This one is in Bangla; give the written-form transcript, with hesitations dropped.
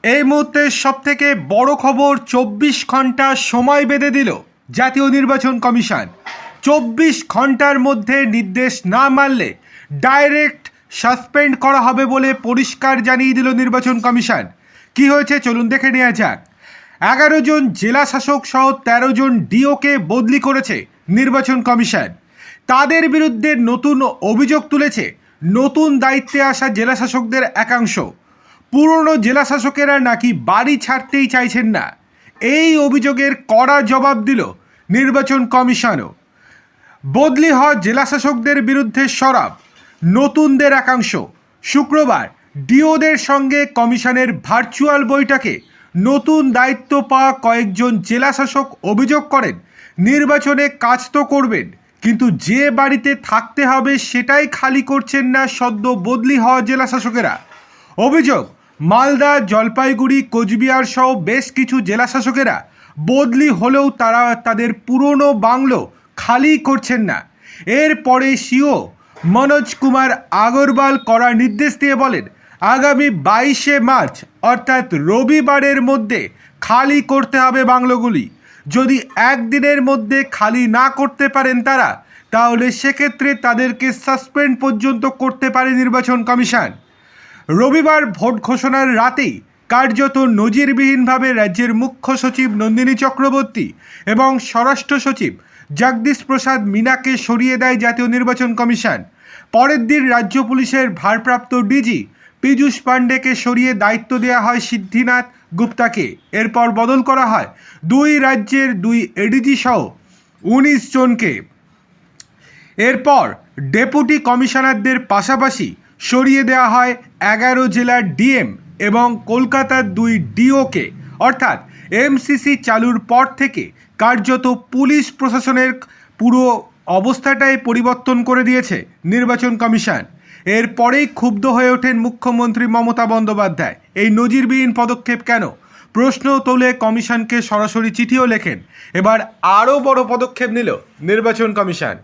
এই মুহূর্তে সবথেকে বড় খবর, 24 ঘন্টা সময় বেঁধে দিল জাতীয় নির্বাচন কমিশন। 24 ঘন্টার মধ্যে নির্দেশ না মানলে ডাইরেক্ট সাসপেন্ড করা হবে বলে পরিষ্কার জানিয়ে দিল নির্বাচন কমিশন। কি হয়েছে চলুন দেখে নেওয়া যাক। 11 জন জেলা শাসক সহ 13 জন ডিওকে বদলি করেছে নির্বাচন কমিশন। তাদের বিরুদ্ধে নতুন অভিযোগ তুলেছে নতুন দায়িত্বে আসা জেলা শাসকদের একাংশ। পুরনো জেলা শাসকেরা নাকি বাড়ি ছাড়তেই চাইছেন না। এই অভিযোগের কড়া জবাব দিল নির্বাচন কমিশনও। বদলি হওয়া জেলা শাসকদের বিরুদ্ধে সরব নতুনদের একাংশ। শুক্রবার ডিওদের সঙ্গে কমিশনের ভার্চুয়াল বৈঠকে নতুন দায়িত্ব পাওয়া কয়েকজন জেলা শাসক অভিযোগ করেন, নির্বাচনে কাজ তো করবেন, কিন্তু যে বাড়িতে থাকতে হবে সেটাই খালি করছেন না সদ্য বদলি হওয়া জেলা শাসকেরা। অভিযোগ, মালদা, জলপাইগুড়ি, কোচবিহার সহ বেশ কিছু জেলা শাসকেরা বদলি হলেও তারা তাদের পুরনো বাংলো খালি করছেন না। এরপরে সিও মনোজ কুমার আগরওয়াল কড়া নির্দেশ দিয়ে বলেন, আগামী 22শে মার্চ অর্থাৎ রবিবারের মধ্যে খালি করতে হবে বাংলোগুলি। যদি একদিনের মধ্যে খালি না করতে পারেন তারা, তাহলে সেক্ষেত্রে তাদেরকে সাসপেন্ড পর্যন্ত করতে পারে নির্বাচন কমিশন। রবিবার ভোট ঘোষণার রাতেই কার্যত নজিরবিহীনভাবে রাজ্যের মুখ্য সচিব নন্দিনী চক্রবর্তী এবং স্বরাষ্ট্র সচিব জগদীশ প্রসাদ মিনাকে সরিয়ে দেয় জাতীয় নির্বাচন কমিশন। পরের দিন রাজ্য পুলিশের ভারপ্রাপ্ত ডিজি পীযূষ পাণ্ডেকে সরিয়ে দায়িত্ব দেওয়া হয় সিদ্ধিনাথ গুপ্তাকে। এরপর বদল করা হয় দুই রাজ্যের 2 এডিজি সহ 19 জনকে। এরপর ডেপুটি কমিশনারদের পাশাপাশি সরিয়ে দেওয়া হয় 11 জেলার ডিএম এবং কলকাতার 2 ডিওকে। অর্থাৎ এমসিসি চালুর পর থেকে কার্যত পুলিশ প্রশাসনের পুরো অবস্থাটাই পরিবর্তন করে দিয়েছে নির্বাচন কমিশন। এরপরেই ক্ষুব্ধ হয়ে ওঠেন মুখ্যমন্ত্রী মমতা বন্দ্যোপাধ্যায়। এই নজিরবিহীন পদক্ষেপ কেন প্রশ্ন তোলে, কমিশনকে সরাসরি চিঠিও লেখেন। এবার আরও বড় পদক্ষেপ নিল নির্বাচন কমিশন।